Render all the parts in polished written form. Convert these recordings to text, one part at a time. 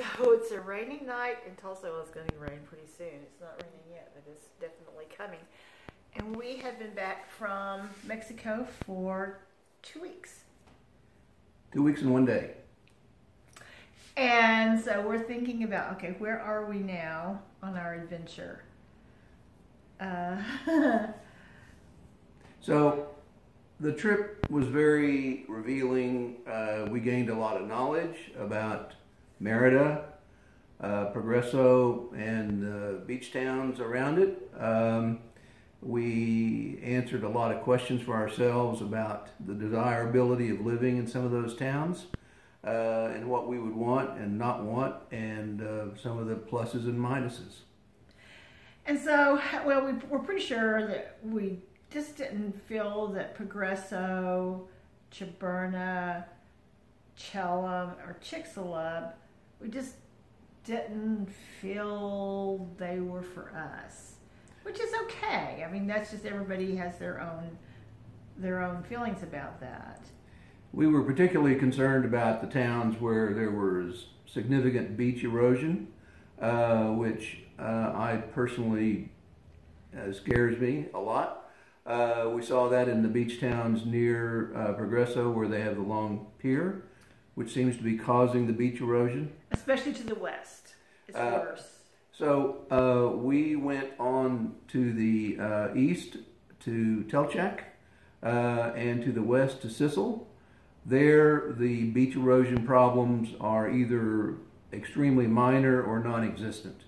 So it's a rainy night in Tulsa. Well, it's going to rain pretty soon. It's not raining yet, but it's definitely coming. And we have been back from Mexico for 2 weeks. 2 weeks and 1 day. And so we're thinking about, okay, where are we now on our adventure? So the trip was very revealing. We gained a lot of knowledge about Merida, Progreso, and beach towns around it. We answered a lot of questions for ourselves about the desirability of living in some of those towns, and what we would want and not want, and some of the pluses and minuses. And so, well, we're pretty sure that we just didn't feel that Progreso, Chaberna, Chelum, or Chicxulub, we just didn't feel they were for us, which is okay. I mean, that's just everybody has their own feelings about that. We were particularly concerned about the towns where there was significant beach erosion, which I personally scares me a lot. We saw that in the beach towns near Progreso, where they have the long pier, which seems to be causing the beach erosion. Especially to the west. It's worse. So we went on to the east to Telchac, and to the west to Sissel. There, the beach erosion problems are either extremely minor or non-existent.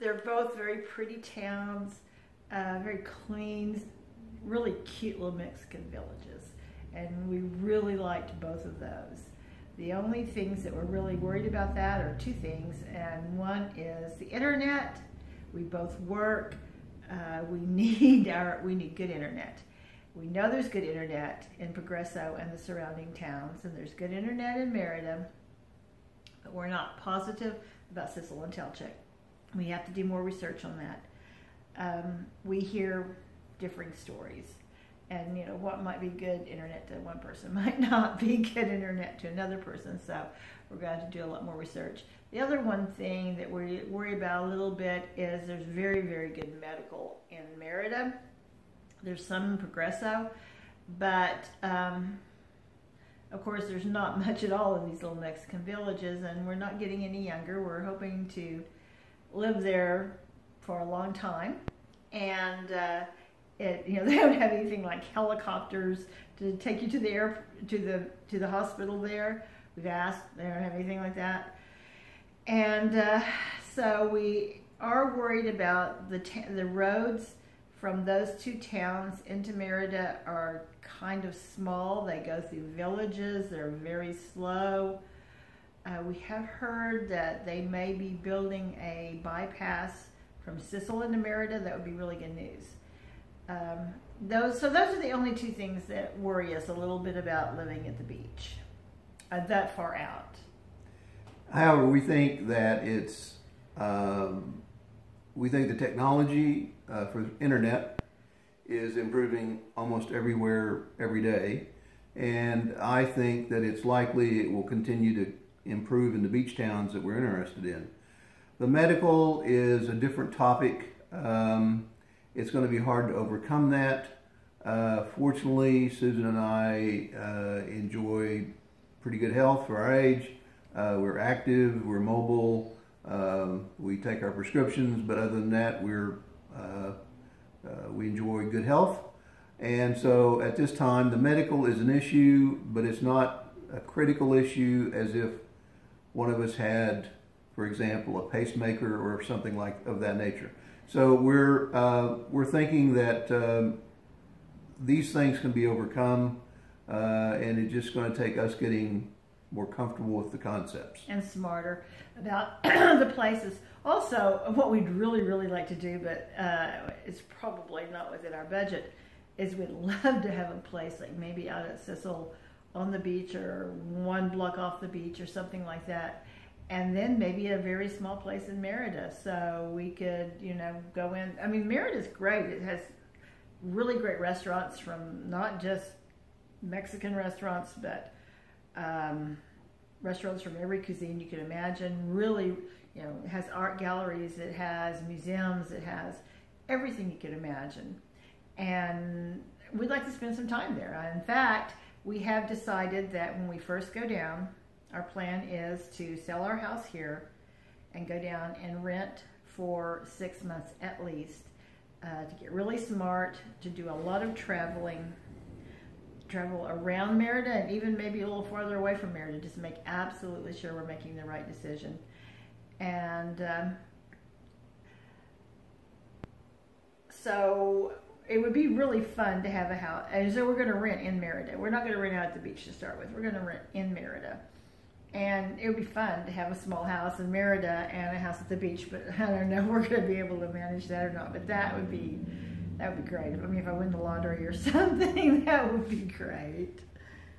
They're both very pretty towns, very clean, really cute little Mexican villages, and we really liked both of those. The only things that we're really worried about that are two things, and one is the internet. We both work. We need good internet. We know there's good internet in Progreso and the surrounding towns, and there's good internet in Merida, but we're not positive about Sissel and Telchac. We have to do more research on that. We hear differing stories, and what might be good internet to one person might not be good internet to another person, so we're going to do a lot more research. The other one thing that we worry about a little bit is there's very, very good medical in Merida. There's some in Progreso, but of course there's not much at all in these little Mexican villages, and we're not getting any younger. We're hoping to live there for a long time, and they don't have anything like helicopters to take you to the hospital there. We've asked, they don't have anything like that, and so we are worried about the roads from those two towns into Merida are kind of small. They go through villages. They're very slow. We have heard that they may be building a bypass from Sissel into Merida. That would be really good news. Those are the only two things that worry us a little bit about living at the beach, that far out. However, we think that we think the technology for internet is improving almost everywhere, every day. And I think that it's likely it will continue to improve in the beach towns that we're interested in. The medical is a different topic. It's going to be hard to overcome that. Fortunately, Susan and I enjoy pretty good health for our age. We're active, we're mobile, we take our prescriptions, but other than that, we enjoy good health. And so at this time, the medical is an issue, but it's not a critical issue as if one of us had, for example, a pacemaker or something of that nature. So we're thinking that these things can be overcome, and it's just going to take us getting more comfortable with the concepts. And smarter about the places. Also, what we'd really, really like to do, but it's probably not within our budget, is we'd love to have a place like maybe out at Sissel on the beach, or one block off the beach or something like that. And then maybe a very small place in Merida, so we could, go in. I mean, Merida's great. It has really great restaurants, from not just Mexican restaurants, but restaurants from every cuisine you can imagine. Really, you know, it has art galleries, it has museums, it has everything you can imagine. And we'd like to spend some time there. In fact, we have decided that when we first go down, our plan is to sell our house here and go down and rent for 6 months at least, to get really smart, to do a lot of traveling, travel around Merida and even maybe a little farther away from Merida, just to make absolutely sure we're making the right decision. And so it would be really fun to have a house. And so we're going to rent in Merida. We're not going to rent out at the beach to start with. We're going to rent in Merida. And it would be fun to have a small house in Merida and a house at the beach, but I don't know if we're going to be able to manage that or not. But that would be great. I mean, if I win the lottery or something, that would be great.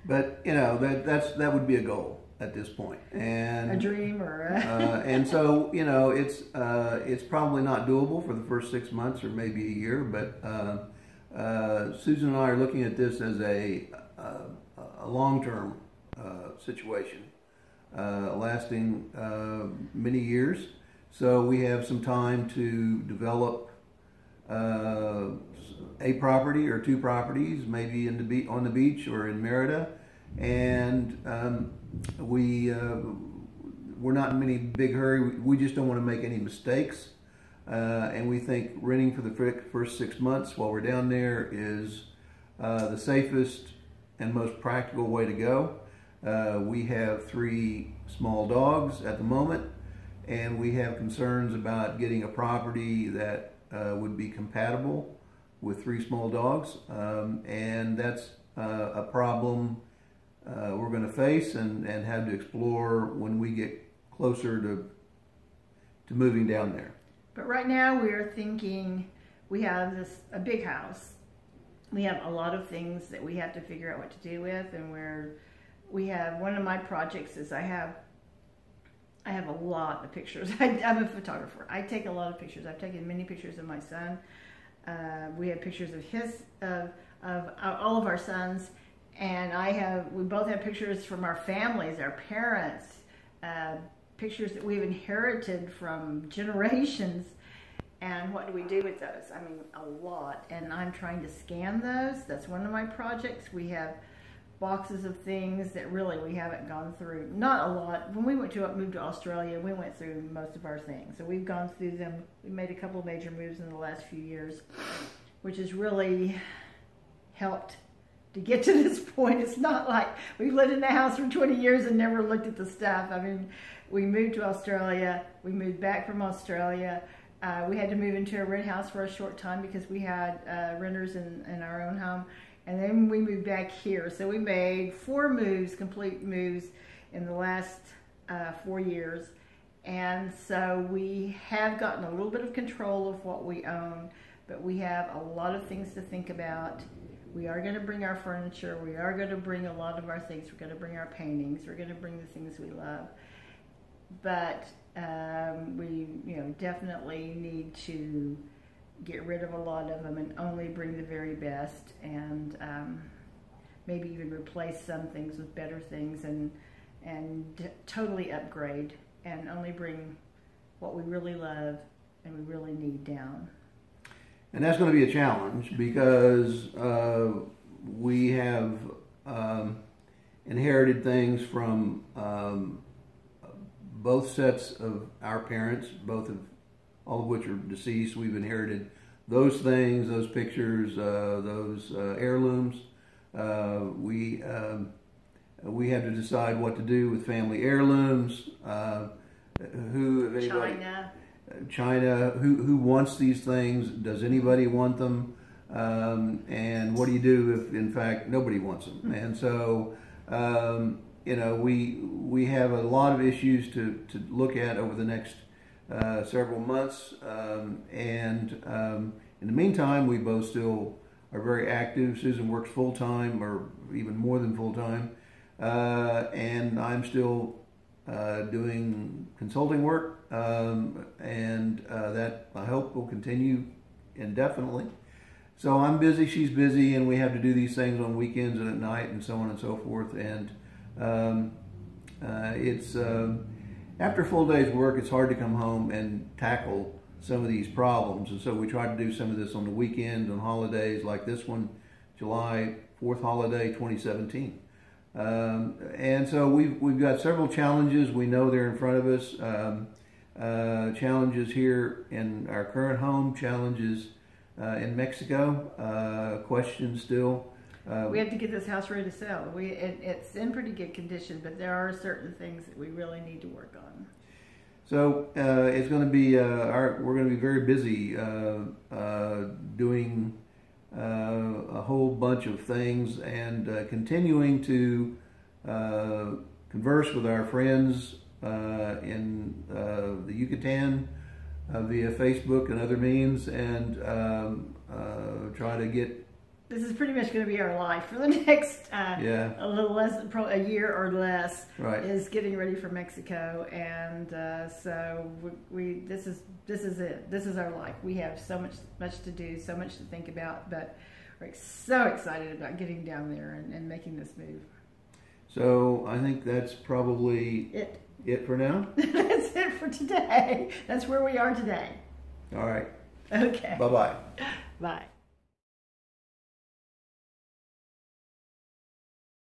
But you know, that would be a goal at this point, and a dream, or a and so you know, it's probably not doable for the first 6 months or maybe a year. But Susan and I are looking at this as a long-term situation, lasting many years. So we have some time to develop a property or two properties, maybe on the beach or in Merida, and we're not in any big hurry. We just don't want to make any mistakes, and we think renting for the first 6 months while we're down there is the safest and most practical way to go. We have 3 small dogs at the moment, and we have concerns about getting a property that would be compatible with 3 small dogs, and that's a problem we're going to face and have to explore when we get closer to moving down there. But right now we are thinking, we have a big house. We have a lot of things that we have to figure out what to do with, and we have one of my projects is I have a lot of pictures. I'm a photographer. I take a lot of pictures. I've taken many pictures of my son. We have pictures of all of our sons, and we both have pictures from our families, our parents, pictures that we've inherited from generations. And what do we do with those? I mean, a lot. And I'm trying to scan those. That's one of my projects. We have boxes of things that really we haven't gone through. Not a lot. When we moved to Australia, we went through most of our things. So we've gone through them. We made a couple of major moves in the last few years, which has really helped to get to this point. It's not like we've lived in the house for 20 years and never looked at the stuff. I mean, we moved to Australia. We moved back from Australia. We had to move into a rent house for a short time because we had renters in our own home. And then we moved back here. So we made 4 moves, complete moves, in the last 4 years. And so we have gotten a little bit of control of what we own, but we have a lot of things to think about. We are going to bring our furniture. We are going to bring a lot of our things. We're going to bring our paintings. We're going to bring the things we love. But we, definitely need to get rid of a lot of them and only bring the very best, and maybe even replace some things with better things, and totally upgrade and only bring what we really love and we really need down. And that's going to be a challenge because we have inherited things from both sets of our parents, all of which are deceased. We've inherited those things, those pictures, those heirlooms. We had to decide what to do with family heirlooms. China. Who wants these things? Does anybody want them? And what do you do if, in fact, nobody wants them? And so, we have a lot of issues to look at over the next several months, and in the meantime, we both still are very active. Susan works full-time, or even more than full-time, and I'm still doing consulting work, and that I hope will continue indefinitely. So I'm busy, she's busy, and we have to do these things on weekends and at night and so on and so forth, and It's after a full day's work, it's hard to come home and tackle some of these problems, and so we try to do some of this on the weekends, on holidays like this one, July 4th holiday 2017. And so we've got several challenges. We know they're in front of us. Challenges here in our current home, challenges in Mexico, questions still. We have to get this house ready to sell. It's in pretty good condition, but there are certain things that we really need to work on. So it's going to be we're going to be very busy doing a whole bunch of things and continuing to converse with our friends in the Yucatan via Facebook and other means, and try to get. This is pretty much going to be our life for the next a little less, probably a year or less. Right. Is getting ready for Mexico, and so this is it. This is our life. We have so much to do, so much to think about, but we're so excited about getting down there and making this move. So I think that's probably it for now. That's it for today. That's where we are today. All right. Okay. Bye-bye. Bye.